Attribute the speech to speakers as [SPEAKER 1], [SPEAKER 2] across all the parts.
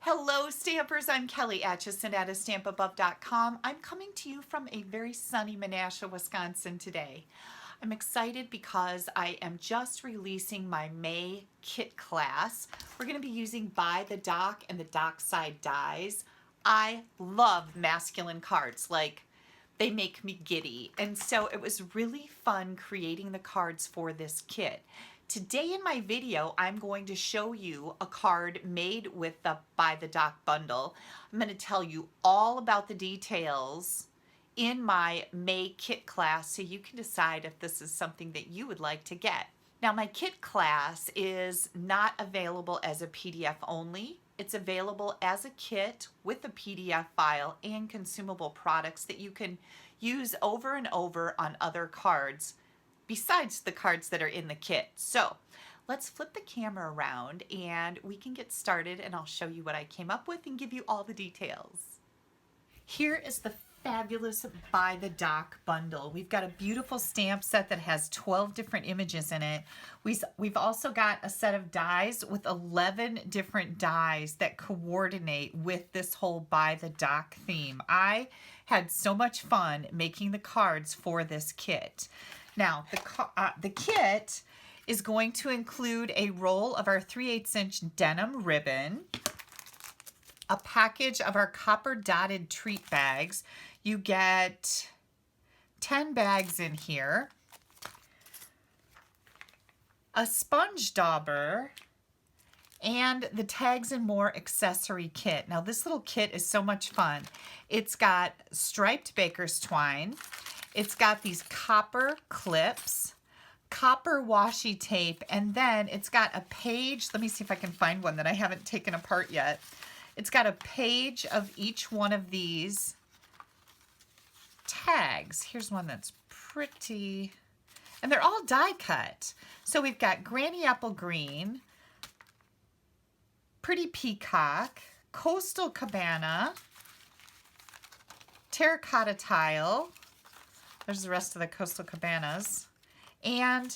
[SPEAKER 1] Hello Stampers, I'm Kelly Acheson at stampabove.com. I'm coming to you from a very sunny Menasha, Wisconsin today. I'm excited because I am just releasing my May kit class. We're going to be using By the Dock and the Dockside dies. I love masculine cards, like they make me giddy, and so it was really fun creating the cards for this kit. Today in my video, I'm going to show you a card made with the By the Dock bundle. I'm going to tell you all about the details in my May kit class so you can decide if this is something that you would like to get. Now, my kit class is not available as a PDF only. It's available as a kit with a PDF file and consumable products that you can use over and over on other cards besides the cards that are in the kit. So let's flip the camera around and we can get started, and I'll show you what I came up with and give you all the details. Here is the fabulous By the Dock bundle. We've got a beautiful stamp set that has 12 different images in it. We've also got a set of dies with 11 different dies that coordinate with this whole By the Dock theme. I had so much fun making the cards for this kit. Now, the kit is going to include a roll of our 3/8" denim ribbon, a package of our copper dotted treat bags. You get 10 bags in here, a sponge dauber, and the tags and more accessory kit. Now, this little kit is so much fun. It's got striped baker's twine. It's got these copper clips, copper washi tape, and then it's got a page. Let me see if I can find one that I haven't taken apart yet. It's got a page of each one of these tags. Here's one that's pretty, and they're all die cut. So we've got Granny Apple Green, Pretty Peacock, Coastal Cabana, Terracotta Tile. There's the rest of the Coastal Cabanas, and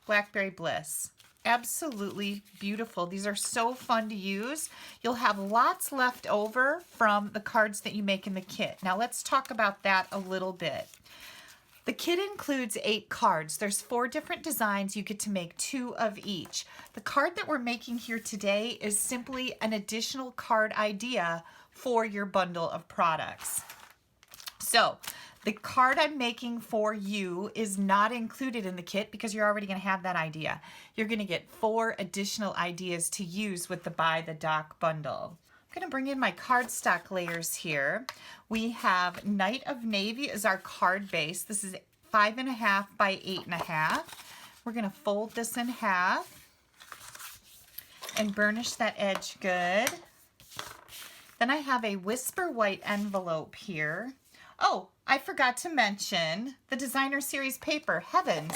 [SPEAKER 1] Blackberry Bliss. Absolutely beautiful. These are so fun to use. You'll have lots left over from the cards that you make in the kit. Now let's talk about that a little bit. The kit includes 8 cards. There's 4 different designs. You get to make 2 of each. The card that we're making here today is simply an additional card idea for your bundle of products. So the card I'm making for you is not included in the kit because you're already going to have that idea. You're going to get 4 additional ideas to use with the By the Dock bundle. I'm going to bring in my cardstock layers here. We have Night of Navy as our card base. This is 5.5 by 8.5. We're going to fold this in half and burnish that edge good. Then I have a Whisper White envelope here. Oh, I forgot to mention the Designer Series paper. Heavens!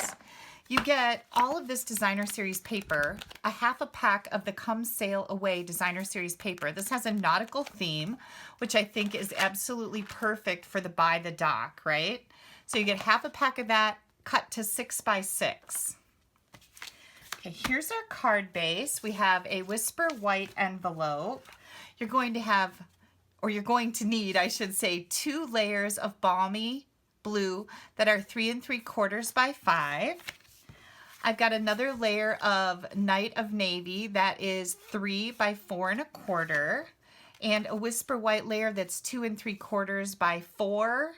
[SPEAKER 1] You get all of this Designer Series paper, a half a pack of the Come Sail Away Designer Series paper. This has a nautical theme, which I think is absolutely perfect for the By the Dock, right? So you get half a pack of that cut to 6 by 6. Okay, here's our card base. We have a Whisper White envelope. You're going to need, I should say, 2 layers of balmy blue that are 3 3/4 by 5. I've got another layer of Night of Navy that is 3 by 4 1/4, and a Whisper White layer that's 2 3/4 by 4.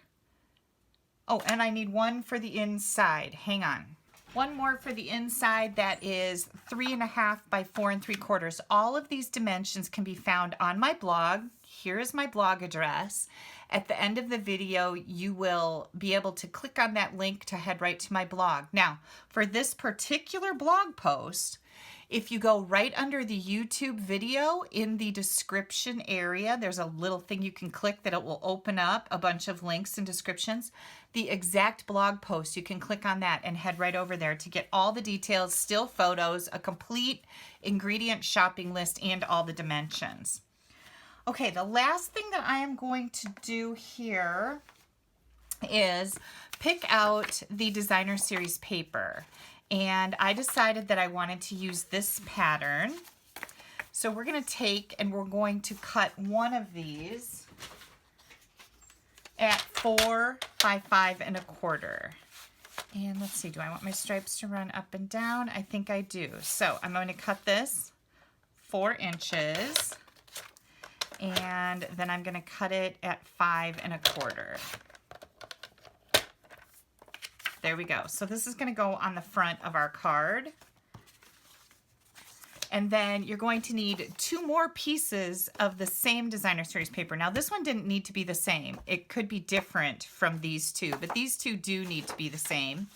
[SPEAKER 1] Oh, and I need one for the inside. Hang on. One more for the inside that is 3.5 by 4 3/4. All of these dimensions can be found on my blog. Here is my blog address. At the end of the video, you will be able to click on that link to head right to my blog. Now, for this particular blog post, if you go right under the YouTube video in the description area, there's a little thing you can click that it will open up a bunch of links and descriptions. The exact blog post, you can click on that and head right over there to get all the details, still photos, a complete ingredient shopping list, and all the dimensions. Okay, the last thing that I am going to do here is pick out the Designer Series paper. And I decided that I wanted to use this pattern. So we're going to take and we're going to cut one of these at 4 by 5 1/4. And let's see, do I want my stripes to run up and down? I think I do. So I'm going to cut this 4 inches, and then I'm going to cut it at 5 1/4. There we go. So this is going to go on the front of our card. And then you're going to need 2 more pieces of the same designer series paper. Now this one didn't need to be the same. It could be different from these two, but these two do need to be the same.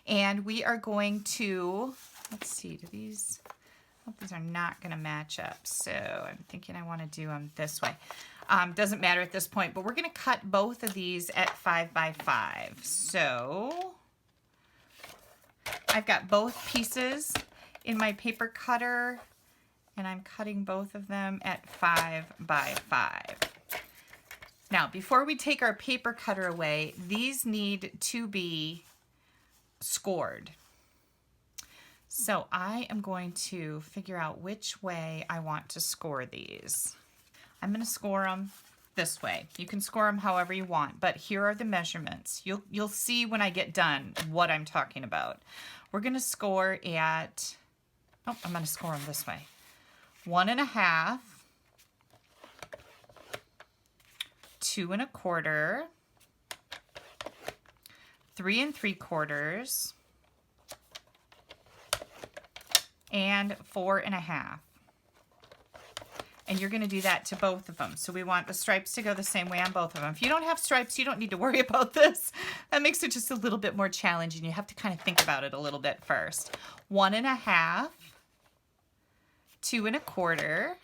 [SPEAKER 1] And we are going to, let's see, do these, oh, these are not going to match up. So I'm thinking I want to do them this way. Doesn't matter at this point, but we're going to cut both of these at 5 by 5. So I've got both pieces in my paper cutter, and I'm cutting both of them at 5 by 5. Now, before we take our paper cutter away, these need to be scored. So I am going to figure out which way I want to score these. I'm going to score them this way. You can score them however you want, but here are the measurements. You'll see when I get done what I'm talking about. We're going to score at, oh, I'm going to score them this way. 1 1/2, 2 1/4, 3 3/4, and 4 1/2. And you're going to do that to both of them. So we want the stripes to go the same way on both of them. If you don't have stripes, you don't need to worry about this. That makes it just a little bit more challenging. You have to kind of think about it a little bit first. 1 1/2, 2 1/4,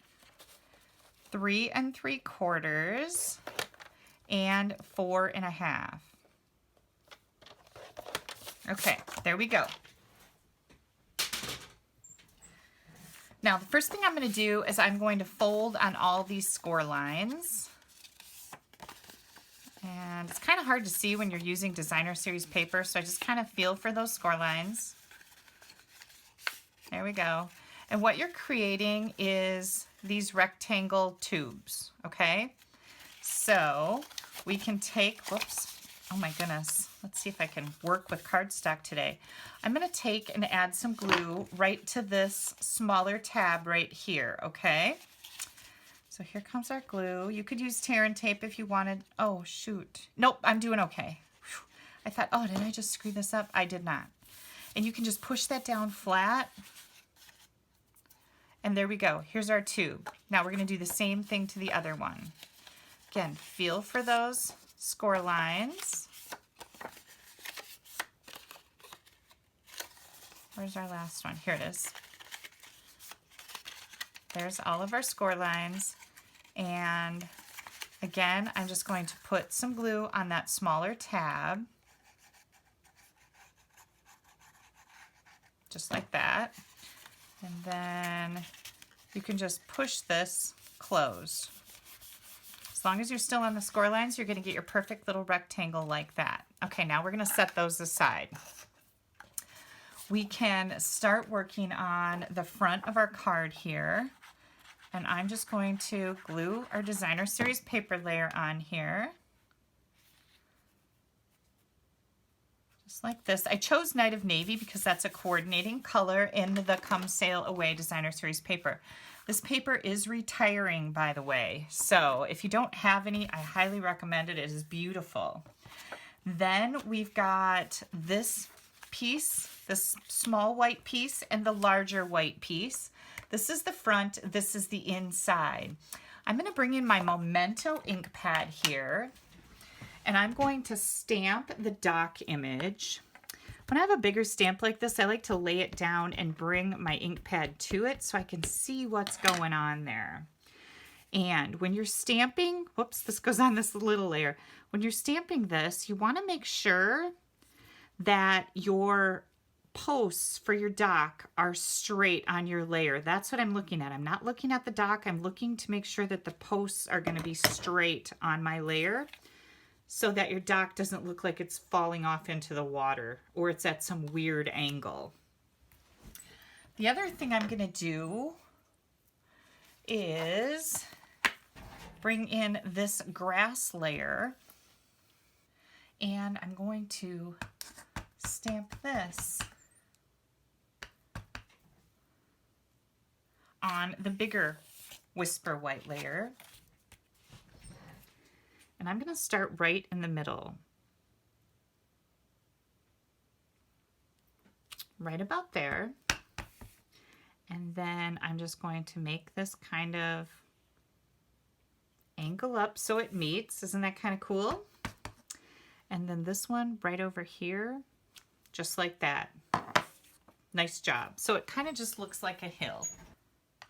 [SPEAKER 1] 3 3/4, and 4 1/2. Okay, there we go. Now, the first thing I'm going to do is I'm going to fold on all these score lines. And it's kind of hard to see when you're using designer series paper, so I just kind of feel for those score lines. There we go. And what you're creating is these rectangle tubes, okay? So we can take, whoops, oh my goodness. Let's see if I can work with cardstock today. I'm going to take and add some glue right to this smaller tab right here, okay? So here comes our glue. You could use tear and tape if you wanted. Oh, shoot. Nope, I'm doing okay. Whew. I thought, oh, did I just screw this up? I did not. And you can just push that down flat. And there we go. Here's our tube. Now we're going to do the same thing to the other one. Again, feel for those score lines. Where's our last one? Here it is. There's all of our score lines. And again, I'm just going to put some glue on that smaller tab. Just like that. And then you can just push this closed. As long as you're still on the score lines, you're going to get your perfect little rectangle like that. Okay, now we're going to set those aside. We can start working on the front of our card here. And I'm just going to glue our designer series paper layer on here. Just like this. I chose Night of Navy because that's a coordinating color in the Come Sail Away designer series paper. This paper is retiring, by the way. So if you don't have any, I highly recommend it. It is beautiful. Then we've got this piece, this small white piece, and the larger white piece. This is the front, this is the inside. I'm going to bring in my Memento ink pad here, and I'm going to stamp the dock image. When I have a bigger stamp like this, I like to lay it down and bring my ink pad to it so I can see what's going on there. And when you're stamping, whoops, this goes on this little layer. When you're stamping this, you want to make sure that your posts for your dock are straight on your layer. That's what I'm looking at. I'm not looking at the dock. I'm looking to make sure that the posts are going to be straight on my layer so that your dock doesn't look like it's falling off into the water or it's at some weird angle. The other thing I'm going to do is bring in this grass layer, and I'm going to stamp this on the bigger Whisper White layer. And I'm going to start right in the middle. Right about there. And then I'm just going to make this kind of angle up so it meets. Isn't that kind of cool? And then this one right over here, just like that. Nice job. So it kind of just looks like a hill.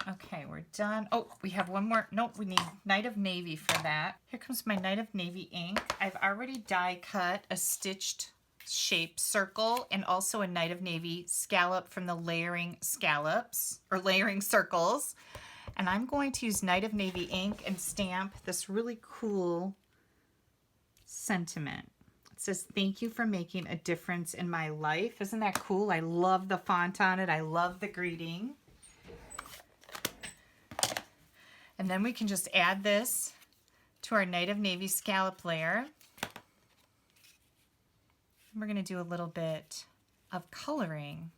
[SPEAKER 1] Okay, we're done. Oh, we have one more. Nope, we need Night of Navy for that. Here comes my Night of Navy ink. I've already die cut a stitched shape circle and also a Night of Navy scallop from the layering scallops or layering circles. And I'm going to use Night of Navy ink and stamp this really cool sentiment. It says, "Thank you for making a difference in my life." Isn't that cool? I love the font on it. I love the greeting. And then we can just add this to our Night of Navy scallop layer. We're going to do a little bit of coloring.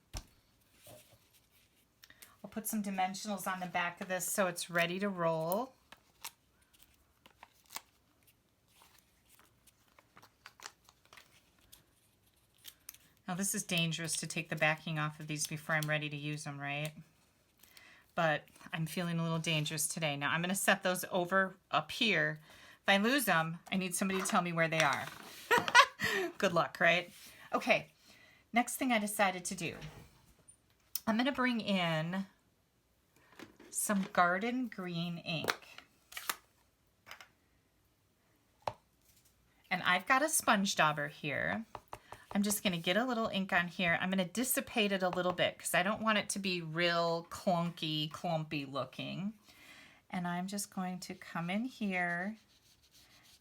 [SPEAKER 1] I'll put some dimensionals on the back of this so it's ready to roll. Now this is dangerous to take the backing off of these before I'm ready to use them, right? But I'm feeling a little dangerous today. Now I'm going to set those over up here. If I lose them, I need somebody to tell me where they are. Good luck, right? Okay, next thing I decided to do. I'm going to bring in some garden green ink. And I've got a sponge dauber here. I'm just going to get a little ink on here. I'm going to dissipate it a little bit because I don't want it to be real clunky, clumpy looking. And I'm just going to come in here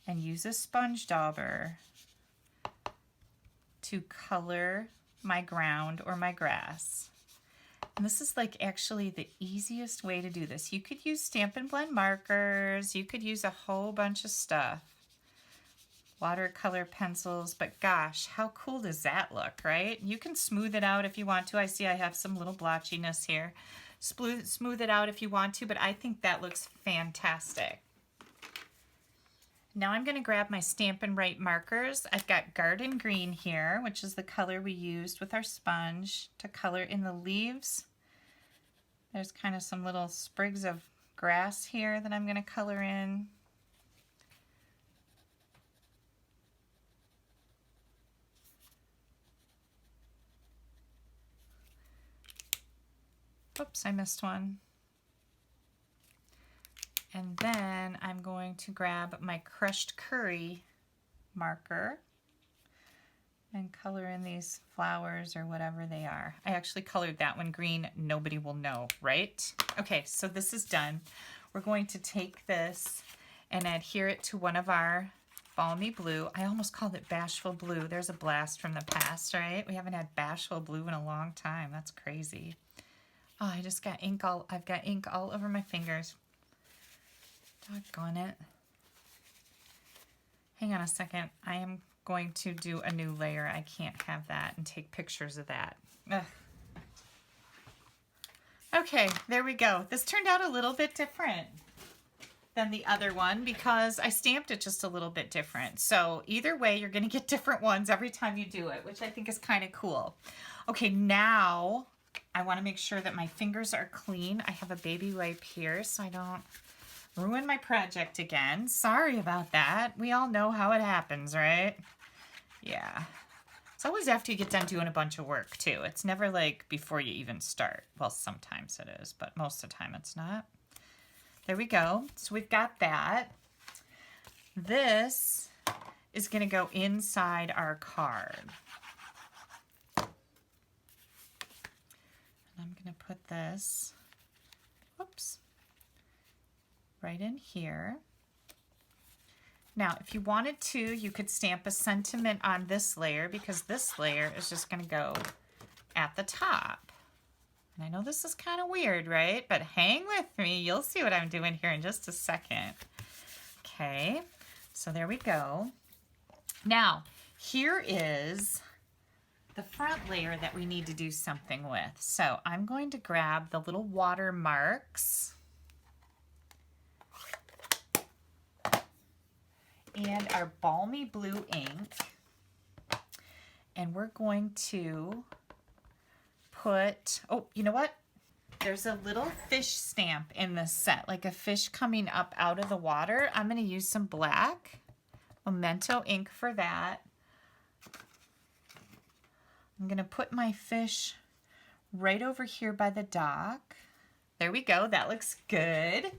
[SPEAKER 1] and use a sponge dauber to color my ground or my grass. And this is like actually the easiest way to do this. You could use Stampin' Blend markers. You could use a whole bunch of stuff. Watercolor pencils, but gosh, how cool does that look, right? You can smooth it out if you want to. I see I have some little blotchiness here. Smooth it out if you want to, but I think that looks fantastic. Now I'm going to grab my Stampin' Write markers. I've got Garden Green here, which is the color we used with our sponge to color in the leaves. There's kind of some little sprigs of grass here that I'm going to color in. Oops, I missed one. And then I'm going to grab my crushed curry marker and color in these flowers or whatever they are. I actually colored that one green. Nobody will know, right? Okay, so this is done. We're going to take this and adhere it to one of our balmy blue. I almost called it bashful blue. There's a blast from the past, right? We haven't had bashful blue in a long time. That's crazy. Oh, I just got ink I've got ink all over my fingers. Doggone it. Hang on a second. I am going to do a new layer. I can't have that and take pictures of that. Ugh. Okay, there we go. This turned out a little bit different than the other one because I stamped it just a little bit different. So either way, you're going to get different ones every time you do it, which I think is kind of cool. Okay, now I want to make sure that my fingers are clean. I have a baby wipe here so I don't ruin my project again. Sorry about that. We all know how it happens, right? Yeah. It's always after you get done doing a bunch of work, too. It's never like before you even start. Well, sometimes it is, but most of the time it's not. There we go. So we've got that. This is going to go inside our card. I'm going to put this, whoops, right in here. Now, if you wanted to, you could stamp a sentiment on this layer because this layer is just going to go at the top. And I know this is kind of weird, right? But hang with me. You'll see what I'm doing here in just a second. Okay, so there we go. Now, here is the front layer that we need to do something with. So I'm going to grab the little watermarks and our balmy blue ink, and we're going to put, oh, you know what? There's a little fish stamp in this set, like a fish coming up out of the water. I'm going to use some black Memento ink for that. I'm going to put my fish right over here by the dock. There we go. That looks good.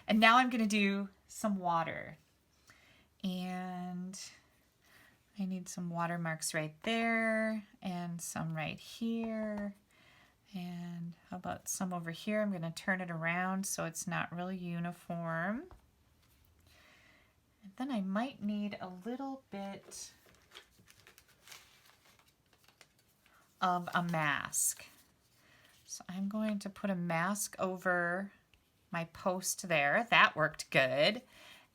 [SPEAKER 1] And now I'm going to do some water. And I need some watermarks right there and some right here. And how about some over here? I'm going to turn it around so it's not really uniform. And then I might need a little bit of a mask. So I'm going to put a mask over my post there. That worked good.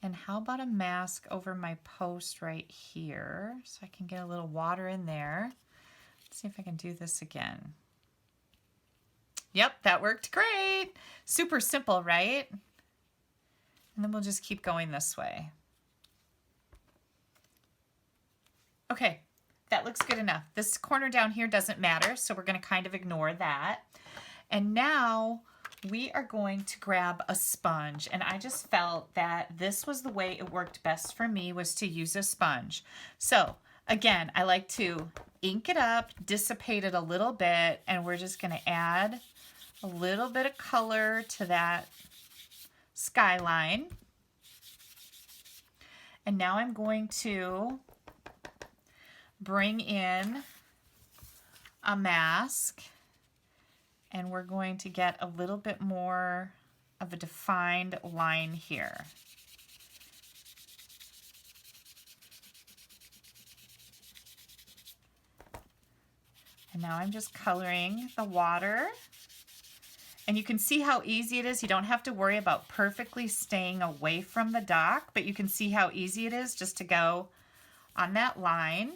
[SPEAKER 1] And how about a mask over my post right here so I can get a little water in there. Let's see if I can do this again. Yep, that worked great. Super simple, right? And then we'll just keep going this way. Okay, that looks good enough. This corner down here doesn't matter, so we're going to kind of ignore that. And now we are going to grab a sponge, and I just felt that this was the way it worked best for me, was to use a sponge. So again, I like to ink it up, dissipate it a little bit, and we're just going to add a little bit of color to that skyline. And now I'm going to bring in a mask, and we're going to get a little bit more of a defined line here. And now I'm just coloring the water. And you can see how easy it is. You don't have to worry about perfectly staying away from the dock, but you can see how easy it is just to go on that line.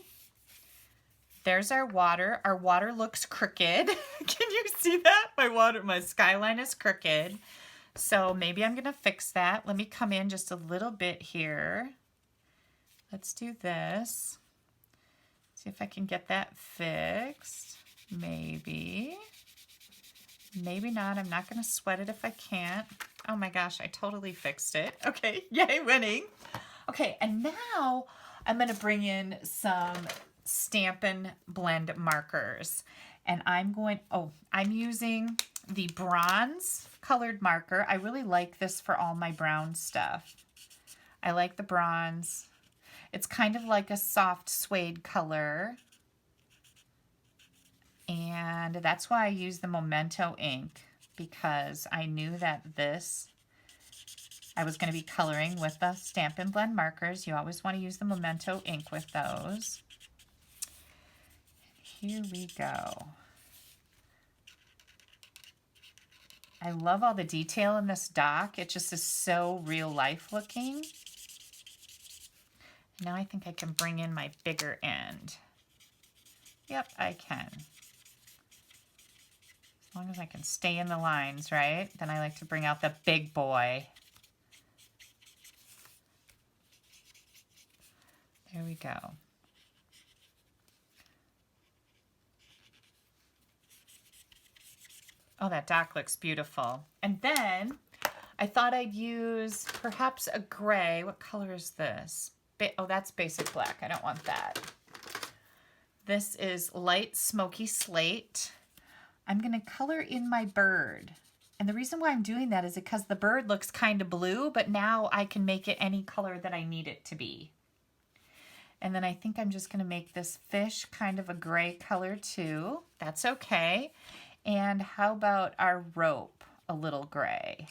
[SPEAKER 1] There's our water. Our water looks crooked. Can you see that? My skyline is crooked. So maybe I'm gonna fix that. Let me come in just a little bit here. Let's do this. See if I can get that fixed. Maybe. Maybe not. I'm not gonna sweat it if I can't. Oh my gosh, I totally fixed it. Okay, yay, winning. Okay, and now I'm gonna bring in some Stampin' Blend markers, and I'm using the bronze colored marker. I really like this for all my brown stuff. I like the bronze. It's kind of like a soft suede color, and that's why I use the Memento ink, because I knew that I was going to be coloring with the Stampin' Blend markers. You always want to use the Memento ink with those. Here we go. I love all the detail in this dock. It just is so real life looking. Now I think I can bring in my bigger end. Yep, I can. As long as I can stay in the lines, right? Then I like to bring out the big boy. There we go. Oh, that dock looks beautiful. And then I thought I'd use perhaps a gray. What color is this? Oh, that's basic black. I don't want that. This is light smoky slate. I'm going to color in my bird. And the reason why I'm doing that is because the bird looks kind of blue, but now I can make it any color that I need it to be. And then I think I'm just going to make this fish kind of a gray color too. That's okay. And how about our rope, a little gray?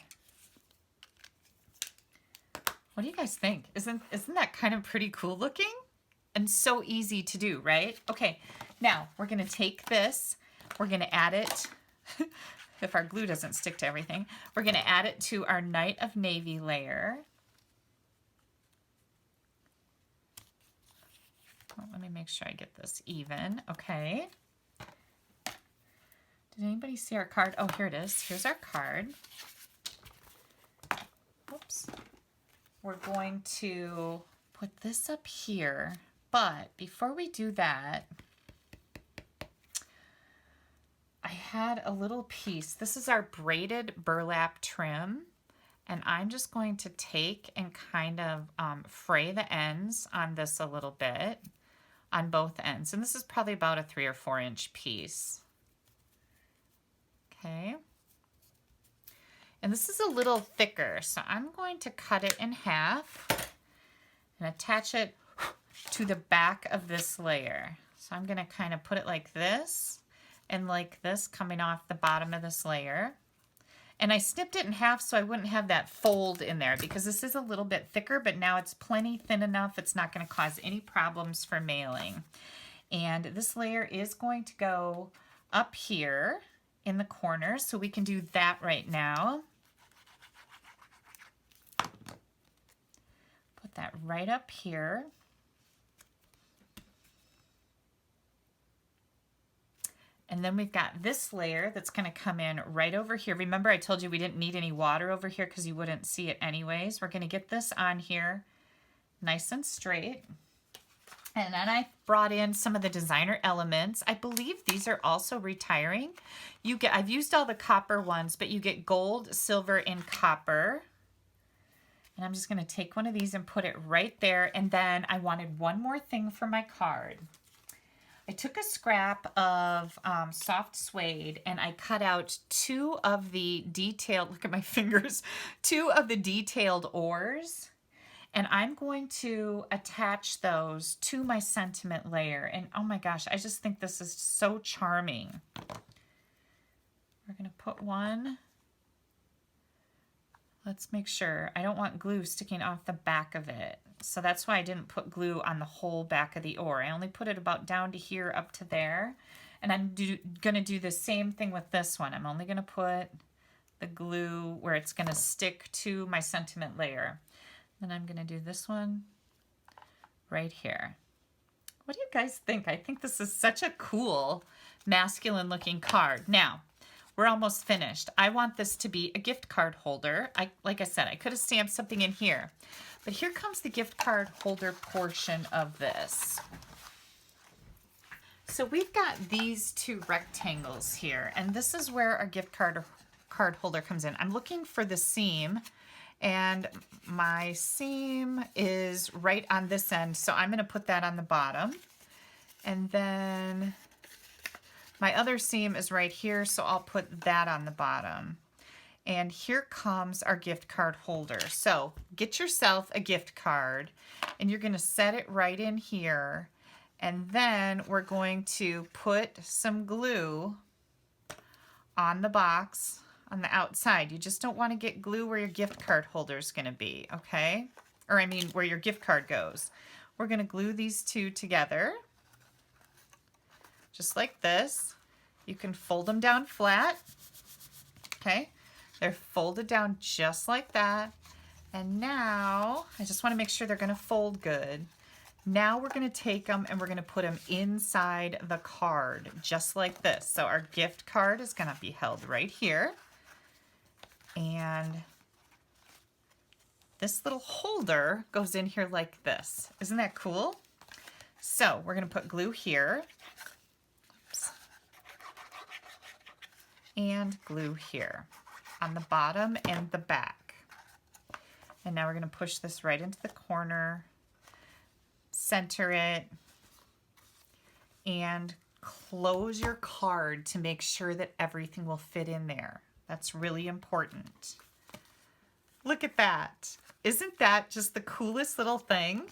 [SPEAKER 1] What do you guys think? Isn't that kind of pretty cool looking? And so easy to do, right? Okay, now we're gonna take this, we're gonna add it. if our glue doesn't stick to everything. We're going to add it to our Night of Navy layer. Oh, let me make sure I get this even. Okay. Did anybody see our card? Oh, here it is. Here's our card. Whoops. We're going to put this up here, but before we do that, I had a little piece. This is our braided burlap trim, and I'm just going to take and kind of fray the ends on this a little bit on both ends. And this is probably about a 3 or 4 inch piece. Okay. And this is a little thicker, so I'm going to cut it in half and attach it to the back of this layer. So I'm going to kind of put it like this and like this coming off the bottom of this layer. And I snipped it in half so I wouldn't have that fold in there because this is a little bit thicker, but now it's plenty thin enough. It's not going to cause any problems for mailing. And this layer is going to go up here in the corner, so we can do that right now. Put that right up here. And then we've got this layer that's going to come in right over here. Remember I told you we didn't need any water over here because you wouldn't see it anyways. We're going to get this on here nice and straight. And then I brought in some of the designer elements. I believe these are also retiring. I've used all the copper ones, but you get gold, silver, and copper. And I'm just going to take one of these and put it right there. And then I wanted one more thing for my card. I took a scrap of soft suede and I cut out 2 of the detailed, look at my fingers, 2 of the detailed oars. And I'm going to attach those to my sentiment layer. And oh my gosh, I just think this is so charming. We're going to put one. Let's make sure. I don't want glue sticking off the back of it. So that's why I didn't put glue on the whole back of the oar. I only put it about down to here up to there. And I'm going to do the same thing with this one. I'm only going to put the glue where it's going to stick to my sentiment layer. Then I'm going to do this one right here. What do you guys think? I think this is such a cool masculine looking card. Now, we're almost finished. I want this to be a gift card holder. Like I said, I could have stamped something in here. But here comes the gift card holder portion of this. So we've got these 2 rectangles here, and this is where our gift card holder comes in. I'm looking for the seam, and my seam is right on this end, so I'm going to put that on the bottom. And then my other seam is right here, so I'll put that on the bottom. And here comes our gift card holder. So get yourself a gift card, and you're going to set it right in here. And then we're going to put some glue on the box on the outside. You just don't want to get glue where your gift card holder is going to be, okay? Or I mean where your gift card goes. We're going to glue these 2 together, just like this. You can fold them down flat, okay? They're folded down just like that. And now, I just want to make sure they're going to fold good. Now we're going to take them and we're going to put them inside the card, just like this. So our gift card is going to be held right here. And this little holder goes in here like this. Isn't that cool? So we're going to put glue here. Oops. And glue here on the bottom and the back. And now we're going to push this right into the corner, center it, and close your card to make sure that everything will fit in there. That's really important. Look at that. Isn't that just the coolest little thing?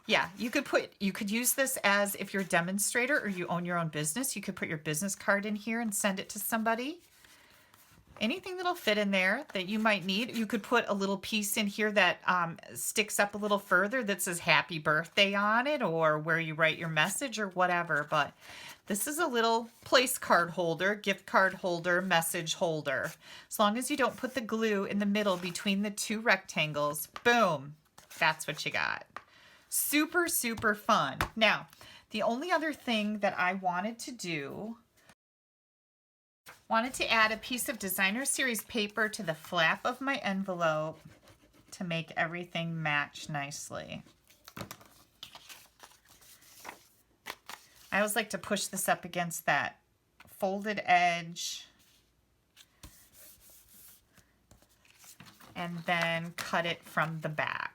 [SPEAKER 1] Yeah, you could use this as if you're a demonstrator or you own your own business. You could put your business card in here and send it to somebody. anything that'll fit in there that you might need. You could put a little piece in here that sticks up a little further that says happy birthday on it, or where you write your message or whatever. But this is a little place card holder, gift card holder, message holder. As long as you don't put the glue in the middle between the two rectangles, boom, that's what you got. Super, super fun. Now, the only other thing that I wanted to add a piece of designer series paper to the flap of my envelope to make everything match nicely. I always like to push this up against that folded edge and then cut it from the back.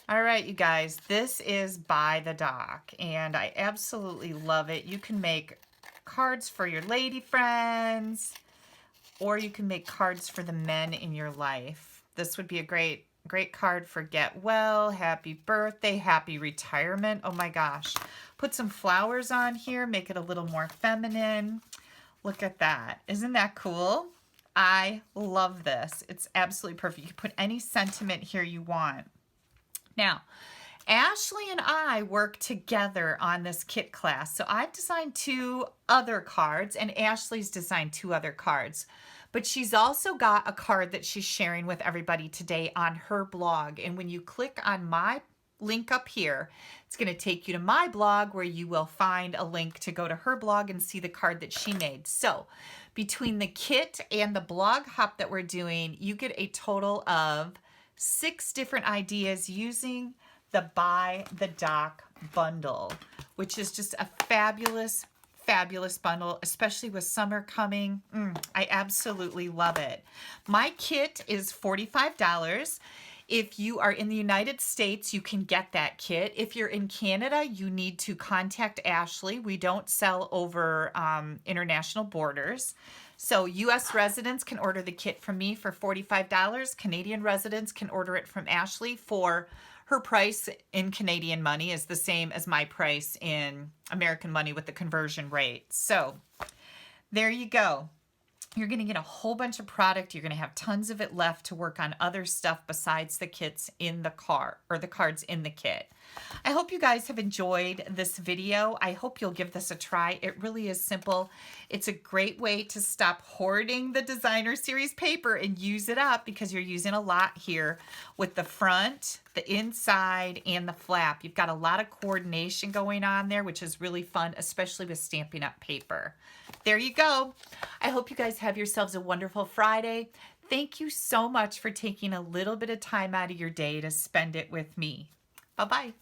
[SPEAKER 1] All right, you guys, this is By the Dock, and I absolutely love it. You can make cards for your lady friends, or you can make cards for the men in your life. This would be a great card for get well, happy birthday, happy retirement. Oh my gosh. Put some flowers on here, make it a little more feminine. Look at that. Isn't that cool? I love this. It's absolutely perfect. You can put any sentiment here you want. Now, Ashley and I work together on this kit class. So I've designed 2 other cards, and Ashley's designed 2 other cards. But she's also got a card that she's sharing with everybody today on her blog. And when you click on my link up here, it's going to take you to my blog, where you will find a link to go to her blog and see the card that she made. So between the kit and the blog hop that we're doing, you get a total of 6 different ideas using the By the Dock bundle, which is just a fabulous, fabulous bundle, especially with summer coming. I absolutely love it. My kit is $45. If you are in the United States, you can get that kit. If you're in Canada, you need to contact Ashley. We don't sell over international borders. So U.S. residents can order the kit from me for $45. Canadian residents can order it from Ashley for her price in Canadian money is the same as my price in American money with the conversion rate. So there you go. You're going to get a whole bunch of product. You're going to have tons of it left to work on other stuff besides the kits in the car, or the cards in the kit. I hope you guys have enjoyed this video. I hope you'll give this a try. It really is simple. It's a great way to stop hoarding the designer series paper and use it up, because you're using a lot here with the front, the inside, and the flap. You've got a lot of coordination going on there, which is really fun, especially with Stampin' Up paper. There you go. I hope you guys have yourselves a wonderful Friday. Thank you so much for taking a little bit of time out of your day to spend it with me. Bye-bye.